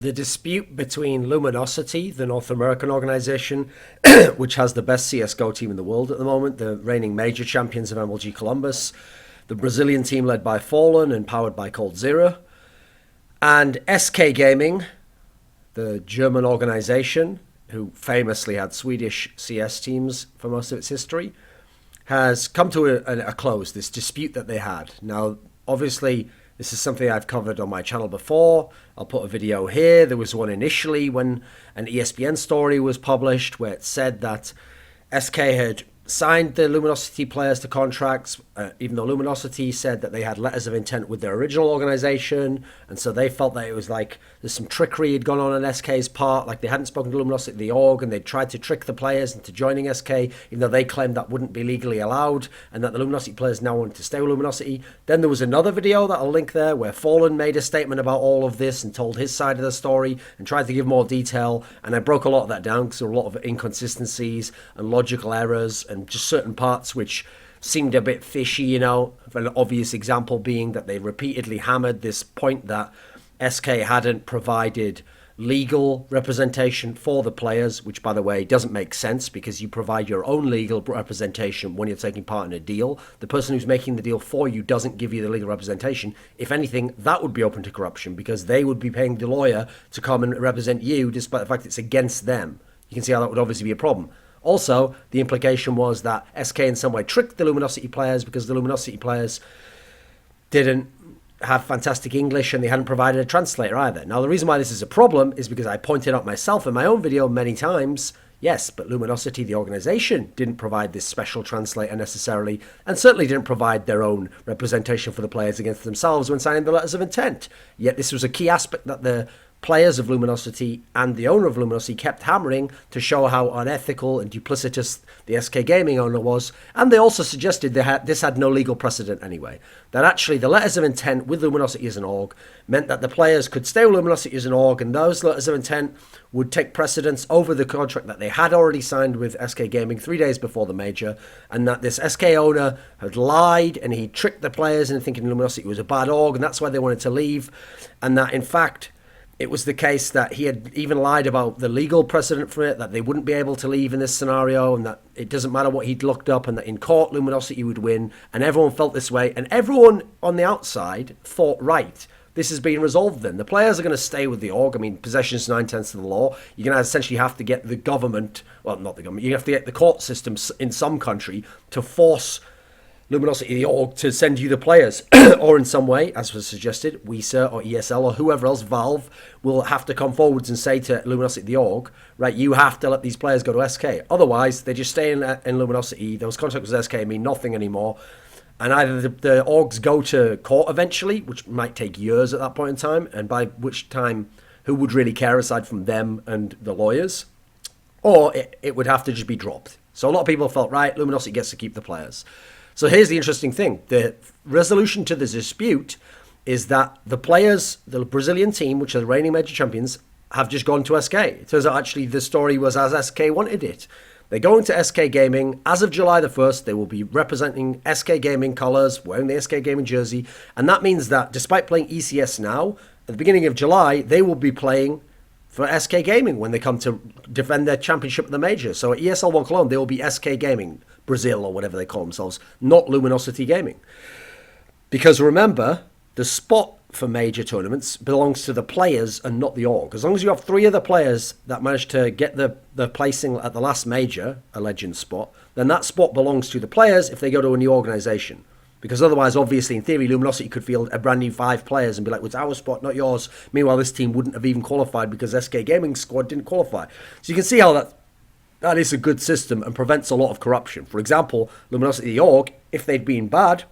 The dispute between Luminosity, the North American organization, which has the best CSGO team in the world at the moment, the reigning major champions of MLG Columbus, the Brazilian team led by Fallen and powered by Cold Zero, and SK Gaming, the German organization, who famously had Swedish CS teams for most of its history, has come to a close, this dispute that they had. Now, obviously, this is something I've covered on my channel before. I'll put a video here. There was one initially when an ESPN story was published where it said that SK had signed the Luminosity players to contracts, even though Luminosity said that they had letters of intent with their original organization, and so they felt that it was like there's some trickery had gone on SK's part, like they hadn't spoken to Luminosity, the org, and they tried to trick the players into joining SK, even though they claimed that wouldn't be legally allowed, and that the Luminosity players now wanted to stay with Luminosity. Then there was another video that I'll link there where Fallen made a statement about all of this and told his side of the story and tried to give more detail, and I broke a lot of that down because there were a lot of inconsistencies and logical errors and just certain parts which seemed a bit fishy, you know. An obvious example being that they repeatedly hammered this point that SK hadn't provided legal representation for the players, which, by the way, doesn't make sense because you provide your own legal representation when you're taking part in a deal. The person who's making the deal for you doesn't give you the legal representation. If anything, that would be open to corruption because they would be paying the lawyer to come and represent you despite the fact it's against them. You can see how that would obviously be a problem. Also, the implication was that SK in some way tricked the Luminosity players because the Luminosity players didn't have fantastic English and they hadn't provided a translator either. Now, the reason why this is a problem is because I pointed out myself in my own video many times, yes, but Luminosity, the organization, didn't provide this special translator necessarily, and certainly didn't provide their own representation for the players against themselves when signing the letters of intent. Yet this was a key aspect that the players of Luminosity and the owner of Luminosity kept hammering to show how unethical and duplicitous the SK Gaming owner was, and they also suggested this had no legal precedent anyway. That actually the letters of intent with Luminosity as an org meant that the players could stay with Luminosity as an org, and those letters of intent would take precedence over the contract that they had already signed with SK Gaming 3 days before the major, and that this SK owner had lied and he tricked the players into thinking Luminosity was a bad org, and that's why they wanted to leave, and that in fact it was the case that he had even lied about the legal precedent for it, that they wouldn't be able to leave in this scenario, and that it doesn't matter what he'd looked up, and that in court Luminosity would win, and everyone felt this way, and everyone on the outside thought, right, this is being resolved then. The players are going to stay with the org. I mean, possession is 9/10 of the law. You're going to essentially have to get the government, well, not the government, you have to get the court system in some country to force Luminosity, the org, to send you the players, or in some way, as was suggested, WISA or ESL or whoever else, Valve, will have to come forwards and say to Luminosity, the org, right, you have to let these players go to SK. Otherwise, they just stay in Luminosity. Those contracts with SK mean nothing anymore. And either the orgs go to court eventually, which might take years at that point in time, and by which time, who would really care aside from them and the lawyers? Or it would have to just be dropped. So a lot of people felt, right, Luminosity gets to keep the players. So here's the interesting thing. The resolution to the dispute is that the players, the Brazilian team, which are the reigning major champions, have just gone to SK. It turns out actually the story was as SK wanted it. They're going to SK Gaming. As of July the 1st, they will be representing SK Gaming colours, wearing the SK Gaming jersey. And that means that despite playing ECS now, at the beginning of July, they will be playing for SK Gaming when they come to defend their championship at the major. So at ESL 1 Cologne, they will be SK Gaming, Brazil or whatever they call themselves, not Luminosity Gaming. Because remember, the spot for major tournaments belongs to the players and not the org. As long as you have 3 other players that manage to get the placing at the last major, a legend spot, then that spot belongs to the players if they go to a new organization. Because otherwise, obviously, in theory, Luminosity could field a brand new 5 players and be like, well, it's our spot, not yours. Meanwhile, this team wouldn't have even qualified because SK Gaming squad didn't qualify. So you can see how that is a good system and prevents a lot of corruption. For example, Luminosity, the org, if they'd been bad,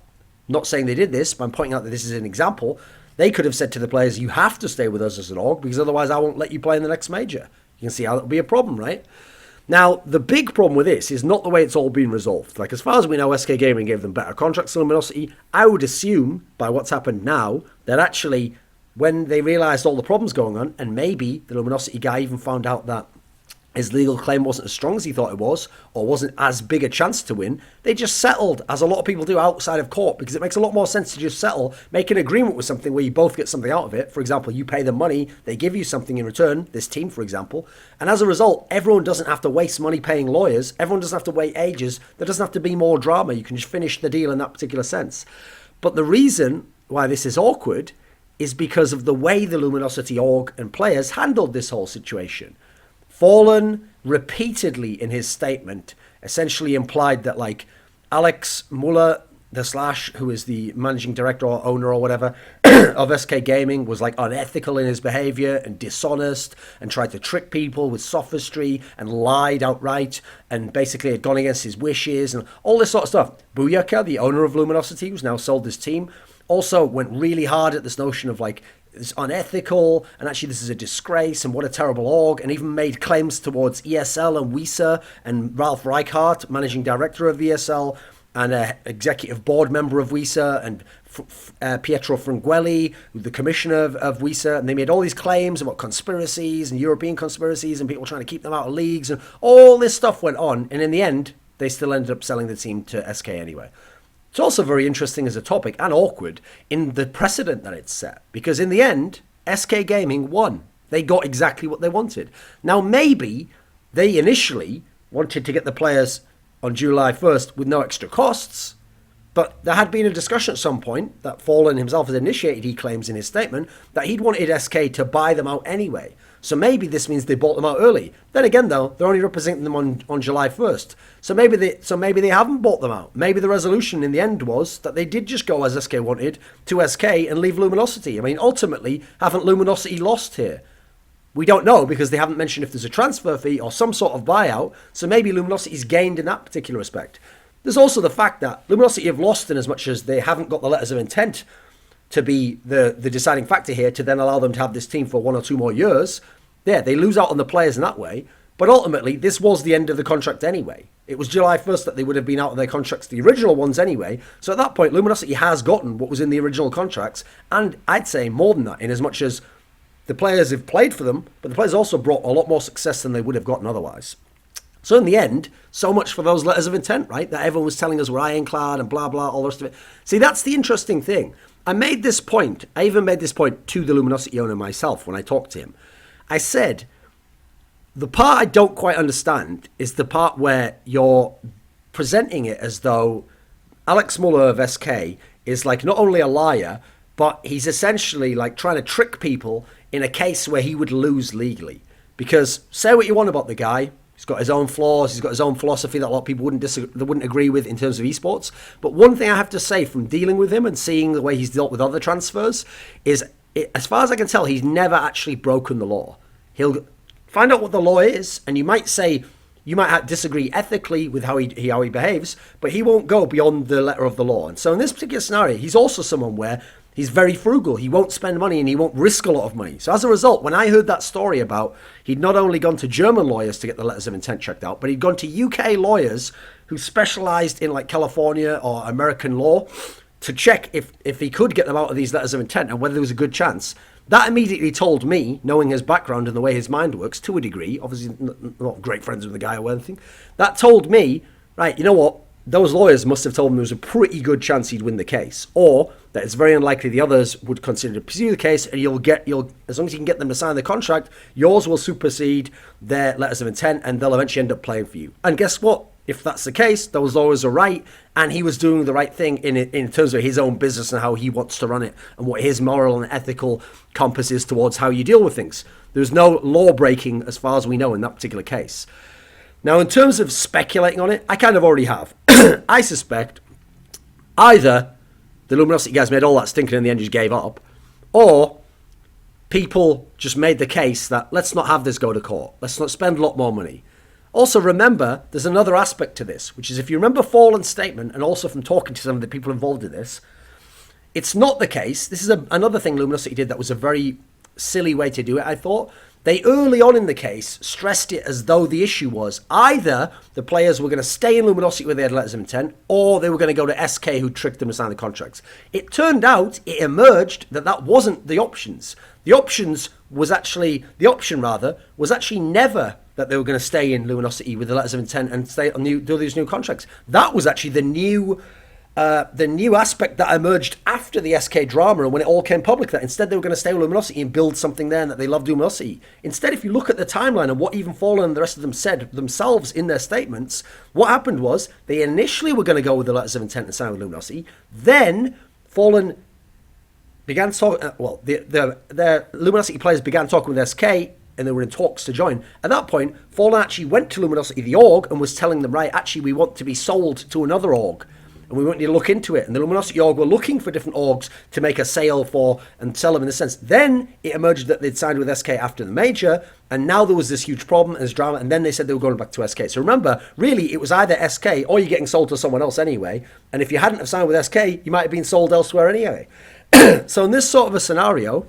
not saying they did this, but I'm pointing out that this is an example, they could have said to the players, you have to stay with us as an org because otherwise I won't let you play in the next major. You can see how that would be a problem, right? Now, the big problem with this is not the way it's all been resolved. Like, as far as we know, SK Gaming gave them better contracts than Luminosity. I would assume, by what's happened now, that actually, when they realised all the problems going on, and maybe the Luminosity guy even found out that his legal claim wasn't as strong as he thought it was, or wasn't as big a chance to win, they just settled, as a lot of people do outside of court, because it makes a lot more sense to just settle, make an agreement with something where you both get something out of it. For example, you pay them money, they give you something in return, this team, for example, and as a result, everyone doesn't have to waste money paying lawyers, everyone doesn't have to wait ages, there doesn't have to be more drama, you can just finish the deal in that particular sense. But the reason why this is awkward is because of the way the Luminosity org and players handled this whole situation. Fallen repeatedly in his statement essentially implied that, like, Alex Muller, the Slash, who is the managing director or owner or whatever of SK Gaming, was like unethical in his behavior and dishonest and tried to trick people with sophistry and lied outright and basically had gone against his wishes and all this sort of stuff. Booyaka, the owner of Luminosity, who's now sold his team, also went really hard at this notion of, like, it's unethical, and actually this is a disgrace, and what a terrible org, and even made claims towards ESL and WISA and Ralph Reichart, managing director of ESL, and an executive board member of WISA, and Pietro Frunguelli, the commissioner of WISA, and they made all these claims about conspiracies and European conspiracies and people trying to keep them out of leagues, and all this stuff went on, and in the end, they still ended up selling the team to SK anyway. It's also very interesting as a topic and awkward in the precedent that it's set, because in the end, SK Gaming won. They got exactly what they wanted. Now, maybe they initially wanted to get the players on July 1st with no extra costs, but there had been a discussion at some point that Fallen himself has initiated, he claims in his statement, that he'd wanted SK to buy them out anyway. So maybe this means they bought them out early. Then again, though, they're only representing them on July 1st. So maybe they haven't bought them out. Maybe the resolution in the end was that they did just go as SK wanted to SK and leave Luminosity. I mean, ultimately, haven't Luminosity lost here? We don't know, because they haven't mentioned if there's a transfer fee or some sort of buyout. So maybe Luminosity's gained in that particular respect. There's also the fact that Luminosity have lost in as much as they haven't got the letters of intent to be the deciding factor here to then allow them to have this team for 1 or 2 more years. Yeah, they lose out on the players in that way. But ultimately, this was the end of the contract anyway. It was July 1st that they would have been out of their contracts, the original ones anyway. So at that point, Luminosity has gotten what was in the original contracts. And I'd say more than that, in as much as the players have played for them, but the players also brought a lot more success than they would have gotten otherwise. So in the end, so much for those letters of intent, right? That everyone was telling us we're ironclad and blah, blah, all the rest of it. See, that's the interesting thing. I even made this point to the Luminosity owner myself when I talked to him. I said, the part I don't quite understand is the part where you're presenting it as though Alex Muller of SK is like not only a liar, but he's essentially like trying to trick people in a case where he would lose legally. Because say what you want about the guy, he's got his own flaws, he's got his own philosophy that a lot of people wouldn't agree with in terms of esports. But one thing I have to say from dealing with him and seeing the way he's dealt with other transfers is, as far as I can tell, he's never actually broken the law. He'll find out what the law is, and you might disagree ethically with how he behaves, but he won't go beyond the letter of the law. And so in this particular scenario, he's also someone where he's very frugal. He won't spend money and he won't risk a lot of money. So as a result, when I heard that story about he'd not only gone to German lawyers to get the letters of intent checked out, but he'd gone to UK lawyers who specialized in like California or American law to check if he could get them out of these letters of intent and whether there was a good chance. That immediately told me, knowing his background and the way his mind works, to a degree, obviously not great friends with the guy or anything, that told me, right, you know what, those lawyers must have told him there was a pretty good chance he'd win the case, or that it's very unlikely the others would consider to pursue the case, and you'll as long as you can get them to sign the contract, yours will supersede their letters of intent, and they'll eventually end up playing for you. And guess what? If that's the case, those lawyers are right, and he was doing the right thing in terms of his own business and how he wants to run it, and what his moral and ethical compass is towards how you deal with things. There's no law breaking as far as we know in that particular case. Now, in terms of speculating on it, I kind of already have. I suspect either the Luminosity guys made all that stinking and in the end just gave up, or people just made the case that let's not have this go to court. Let's not spend a lot more money. Also, remember, there's another aspect to this, which is if you remember Fallen's statement, and also from talking to some of the people involved in this, it's not the case. This is another thing Luminosity did that was a very silly way to do it, I thought. They early on in the case stressed it as though the issue was either the players were going to stay in Luminosity where they had letters of intent, or they were going to go to SK, who tricked them to sign the contracts. It turned out, it emerged that wasn't the options. The option was actually never that they were going to stay in Luminosity with the letters of intent and stay on do these new contracts. That was actually the new aspect that emerged after the SK drama and when it all came public, that instead they were going to stay with Luminosity and build something there and that they loved Luminosity. Instead, if you look at the timeline and what even Fallen and the rest of them said themselves in their statements, what happened was they initially were going to go with the letters of intent and sign with Luminosity. Then Fallen began talking, their Luminosity players began talking with SK and they were in talks to join. At that point, Fallen actually went to Luminosity, the org, and was telling them, right, actually we want to be sold to another org. And we want you to look into it. And the Luminosity org were looking for different orgs to make a sale for and sell them in a sense. Then it emerged that they'd signed with SK after the major. And now there was this huge problem and this drama. And then they said they were going back to SK. So remember, really, it was either SK or you're getting sold to someone else anyway. And if you hadn't have signed with SK, you might have been sold elsewhere anyway. So in this sort of a scenario,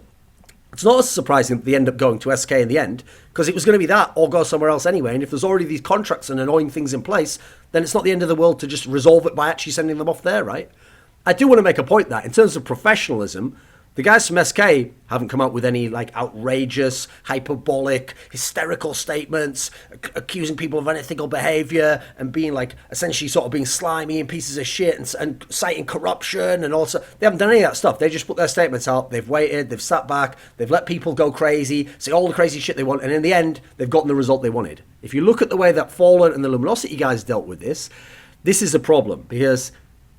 it's not surprising that they end up going to SK in the end, because it was going to be that or go somewhere else anyway. And if there's already these contracts and annoying things in place, then it's not the end of the world to just resolve it by actually sending them off there, right? I do want to make a point that in terms of professionalism, the guys from SK haven't come out with any like outrageous, hyperbolic, hysterical statements, accusing people of unethical behavior and being like essentially sort of being slimy and pieces of shit and citing corruption and also they haven't done any of that stuff. They just put their statements out. They've waited. They've sat back. They've let people go crazy, say all the crazy shit they want, and in the end, they've gotten the result they wanted. If you look at the way that Fallen and the Luminosity guys dealt with this is a problem because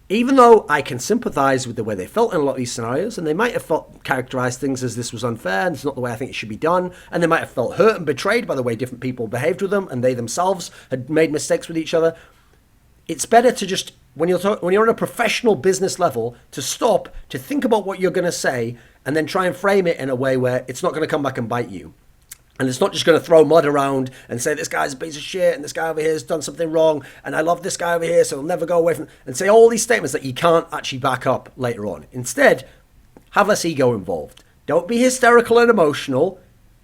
even though I can sympathise with the way they felt in a lot of these scenarios, and they might have characterised things as this was unfair and it's not the way I think it should be done, and they might have felt hurt and betrayed by the way different people behaved with them, and they themselves had made mistakes with each other, it's better to just, when you're on a professional business level, to stop, to think about what you're going to say, and then try and frame it in a way where it's not going to come back and bite you. And it's not just going to throw mud around and say this guy's a piece of shit and this guy over here has done something wrong and I love this guy over here so he'll never go away from, and say all these statements that you can't actually back up later on. Instead, have less ego involved. Don't be hysterical and emotional.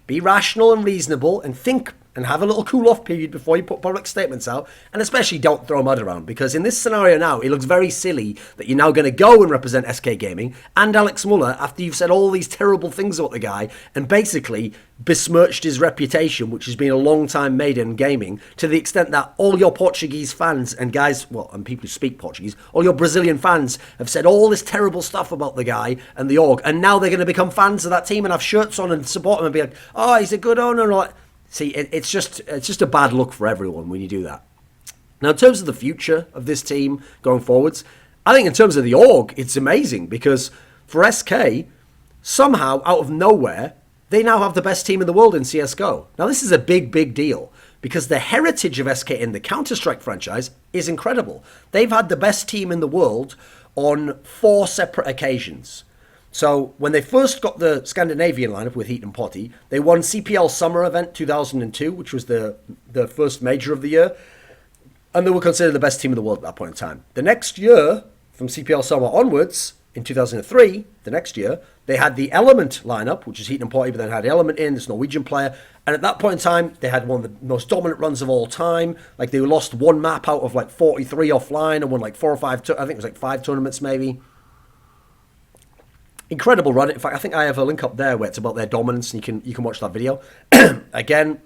Be rational and reasonable and think and have a little cool-off period before you put public statements out, and especially don't throw mud around, because in this scenario now, it looks very silly that you're now going to go and represent SK Gaming and Alex Muller after you've said all these terrible things about the guy and basically besmirched his reputation, which has been a long time made in gaming, to the extent that all your Portuguese fans and guys, well, and people who speak Portuguese, all your Brazilian fans have said all this terrible stuff about the guy and the org, and now they're going to become fans of that team and have shirts on and support him and be like, oh, he's a good owner and all that. See, it's just a bad look for everyone when you do that. Now, in terms of the future of this team going forwards, I think in terms of the org, it's amazing because for SK, somehow out of nowhere, they now have the best team in the world in CSGO. Now, this is a big, big deal because the heritage of SK in the Counter-Strike franchise is incredible. They've had the best team in the world on 4 separate occasions. So when they first got the Scandinavian lineup with Heat and Potty, they won CPL Summer Event 2002, which was the first major of the year. And they were considered the best team in the world at that point in time. The next year, from CPL Summer onwards, in 2003, the next year, they had the Element lineup, which is Heat and Potty, but then had Element in, this Norwegian player. And at that point in time, they had one of the most dominant runs of all time. Like they lost one map out of like 43 offline and won like 4 or 5, I think it was like 5 tournaments maybe. Incredible run. In fact, I think I have a link up there where it's about their dominance, and you can watch that video. Again,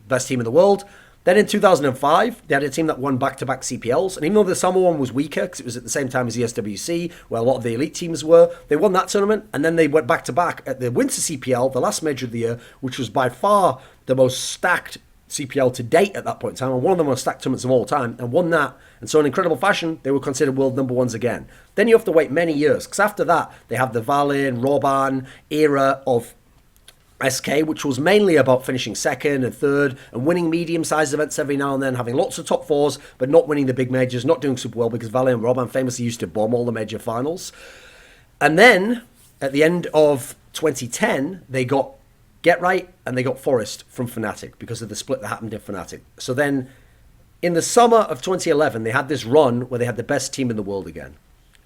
best team in the world. Then in 2005, they had a team that won back-to-back CPLs, and even though the summer one was weaker because it was at the same time as the SWC, where a lot of the elite teams were, they won that tournament, and then they went back-to-back at the Winter CPL, the last major of the year, which was by far the most stacked CPL to date at that point in time, and one of the most stacked tournaments of all time, and won that. And so in incredible fashion, they were considered world number ones again. Then you have to wait many years, because after that, they have the Valin, Roban era of SK, which was mainly about finishing second and third and winning medium-sized events every now and then, having lots of top 4s, but not winning the big majors, not doing super well, because Valin and Roban famously used to bomb all the major finals. And then, at the end of 2010, they got Get Right and they got Forest from Fnatic because of the split that happened in Fnatic. So then, in the summer of 2011, they had this run where they had the best team in the world again.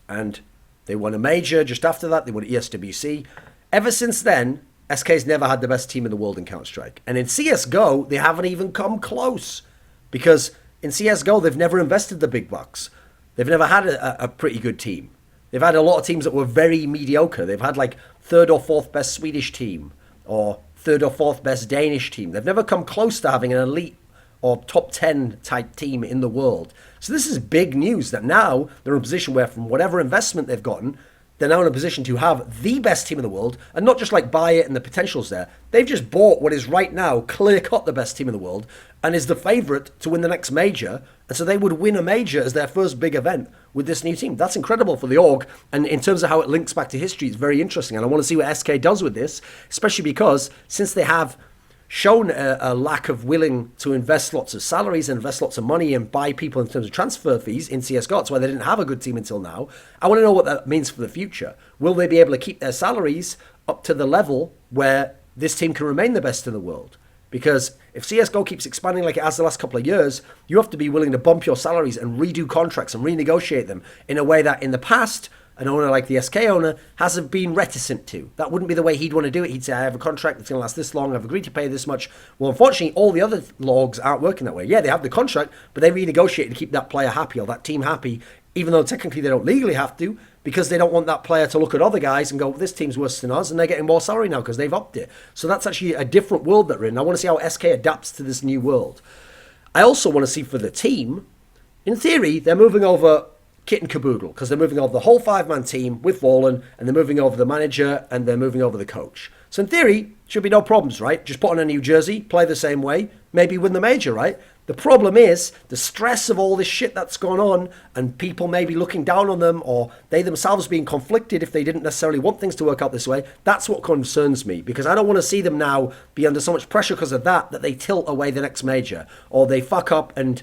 And they won a major just after that. They won ESWC. Ever since then, SK's never had the best team in the world in Counter-Strike. And in CSGO, they haven't even come close. Because in CSGO, they've never invested the big bucks. They've never had a pretty good team. They've had a lot of teams that were very mediocre. They've had like third or fourth best Swedish team or third or fourth best Danish team. They've never come close to having an elite or top 10 type team in the world. So this is big news that now they're in a position where from whatever investment they've gotten, they're now in a position to have the best team in the world and not just like buy it and the potential's there. They've just bought what is right now clear-cut the best team in the world and is the favourite to win the next major. And so they would win a major as their first big event with this new team. That's incredible for the org. And in terms of how it links back to history, it's very interesting. And I want to see what SK does with this, especially because since they have shown a lack of willing to invest lots of salaries and invest lots of money and buy people in terms of transfer fees in CSGO. That's why they didn't have a good team until now. I want to know what that means for the future. Will they be able to keep their salaries up to the level where this team can remain the best in the world? Because if CSGO keeps expanding like it has the last couple of years, you have to be willing to bump your salaries and redo contracts and renegotiate them in a way that in the past, an owner like the SK owner hasn't been reticent to. That wouldn't be the way he'd want to do it. He'd say, I have a contract that's going to last this long. I've agreed to pay this much. Well, unfortunately, all the other logs aren't working that way. Yeah, they have the contract, but they renegotiate to keep that player happy or that team happy, even though technically they don't legally have to, because they don't want that player to look at other guys and go, this team's worse than us, and they're getting more salary now because they've upped it. So that's actually a different world that we're in. I want to see how SK adapts to this new world. I also want to see for the team, in theory, they're moving over kit and caboodle, because they're moving over the whole 5-man team with Fallen, and they're moving over the manager, and they're moving over the coach. So in theory, should be no problems, right? Just put on a new jersey, play the same way, maybe win the major, right? The problem is the stress of all this shit that's gone on, and people maybe looking down on them, or they themselves being conflicted if they didn't necessarily want things to work out this way. That's what concerns me, because I don't want to see them now be under so much pressure because of that they tilt away the next major, or they fuck up and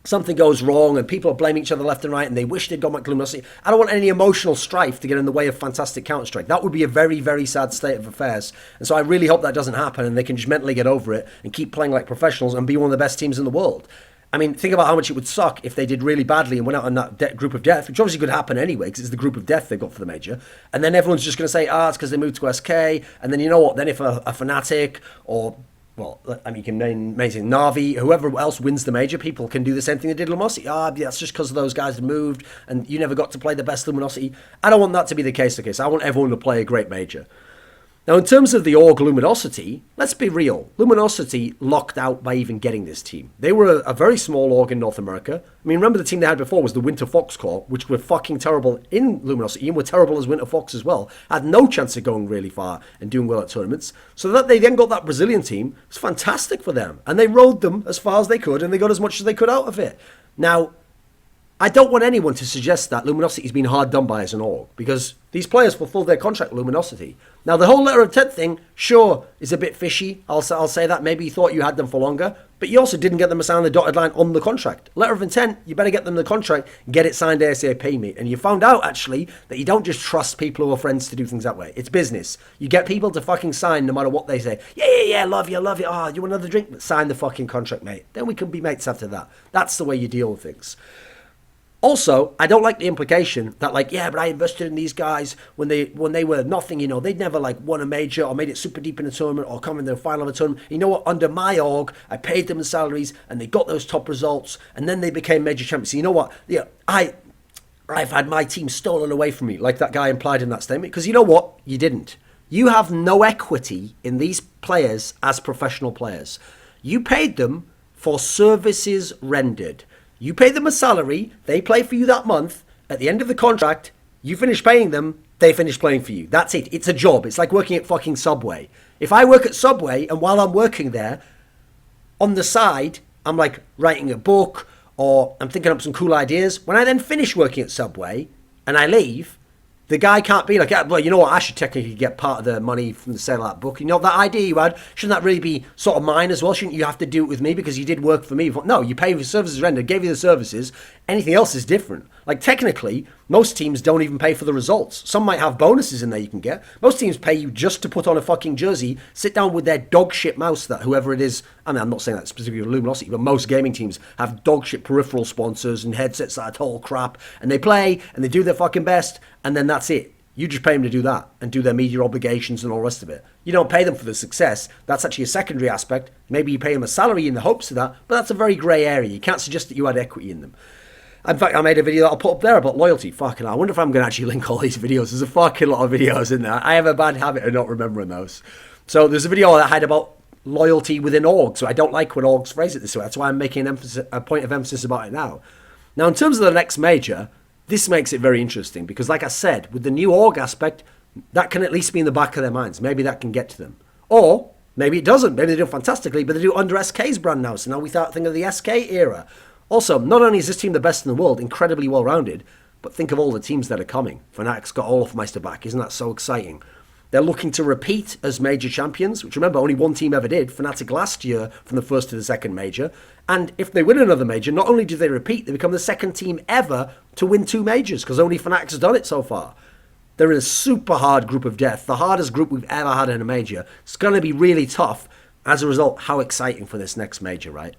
something goes wrong and people are blaming each other left and right and they wish they'd gone back to Luminosity. I don't want any emotional strife to get in the way of fantastic Counter-Strike. That would be a very, very sad state of affairs. And so I really hope that doesn't happen and they can just mentally get over it and keep playing like professionals and be one of the best teams in the world. I mean, think about how much it would suck if they did really badly and went out on that group of death, which obviously could happen anyway because it's the group of death they've got for the major. And then everyone's just going to say, it's because they moved to SK. And then you know what? Then if a Fnatic or... well, I mean, you can name amazing Na'Vi, whoever else wins the major, people can do the same thing they did Luminosity. That's just because those guys had moved and you never got to play the best Luminosity. I don't want that to be the case. Okay, so I want everyone to play a great major. Now, in terms of the org Luminosity, let's be real. Luminosity locked out by even getting this team. They were a very small org in North America. I mean, remember the team they had before was the Winter Fox Corps, which were fucking terrible in Luminosity and were terrible as Winter Fox as well. Had no chance of going really far and doing well at tournaments. So that they then got that Brazilian team was fantastic for them. And they rode them as far as they could and they got as much as they could out of it. Now, I don't want anyone to suggest that Luminosity has been hard done by as an org, because these players fulfilled their contract with Luminosity. Now, the whole letter of intent thing, sure, is a bit fishy. I'll say that. Maybe you thought you had them for longer, but you also didn't get them to sign the dotted line on the contract. Letter of intent, you better get them the contract, get it signed ASAP, mate. And you found out, actually, that you don't just trust people who are friends to do things that way. It's business. You get people to fucking sign no matter what they say. Yeah, love you. Oh, you want another drink? Sign the fucking contract, mate. Then we can be mates after that. That's the way you deal with things. Also, I don't like the implication that, like, yeah, but I invested in these guys when they were nothing, you know, they'd never, like, won a major or made it super deep in a tournament or come in the final of a tournament. You know what? Under my org, I paid them the salaries and they got those top results and then they became major champions. So you know what? Yeah, I've had my team stolen away from me, like that guy implied in that statement. Because you know what? You didn't. You have no equity in these players as professional players. You paid them for services rendered. You pay them a salary, they play for you that month. At the end of the contract, you finish paying them, they finish playing for you. That's it. It's a job. It's like working at fucking Subway. If I work at Subway and while I'm working there, on the side, I'm like writing a book or I'm thinking up some cool ideas. When I then finish working at Subway and I leave, the guy can't be like, well, you know what, I should technically get part of the money from the sale of that book. You know, that idea you had, shouldn't that really be sort of mine as well? Shouldn't you have to do it with me because you did work for me? No, you pay for services rendered, gave you the services. Anything else is different. Like, technically, most teams don't even pay for the results. Some might have bonuses in there you can get. Most teams pay you just to put on a fucking jersey, sit down with their dog shit mouse that whoever it is, I mean, I'm not saying that specifically with Luminosity, but most gaming teams have dog shit peripheral sponsors and headsets that are total crap, and they play, and they do their fucking best, and then that's it. You just pay them to do that and do their media obligations and all the rest of it. You don't pay them for the success. That's actually a secondary aspect. Maybe you pay them a salary in the hopes of that, but that's a very grey area. You can't suggest that you had equity in them. In fact, I made a video that I'll put up there about loyalty. Fucking hell, I wonder if I'm going to actually link all these videos. There's a fucking lot of videos in there. I have a bad habit of not remembering those. So there's a video that I had about loyalty within orgs. So I don't like when orgs phrase it this way. That's why I'm making a point of emphasis about it now. Now, in terms of the next major, this makes it very interesting because, like I said, with the new org aspect, that can at least be in the back of their minds. Maybe that can get to them. Or maybe it doesn't. Maybe they do fantastically, but they do under SK's brand now. So now we start thinking of the SK era. Also, not only is this team the best in the world, incredibly well-rounded, but think of all the teams that are coming. Fnatic's got Olafmeister back. Isn't that so exciting? They're looking to repeat as major champions, which remember, only one team ever did, Fnatic last year from the first to the second major. And if they win another major, not only do they repeat, they become the second team ever to win 2 majors, because only Fnatic has done it so far. They're in a super hard group of death, the hardest group we've ever had in a major. It's going to be really tough. As a result, how exciting for this next major, right?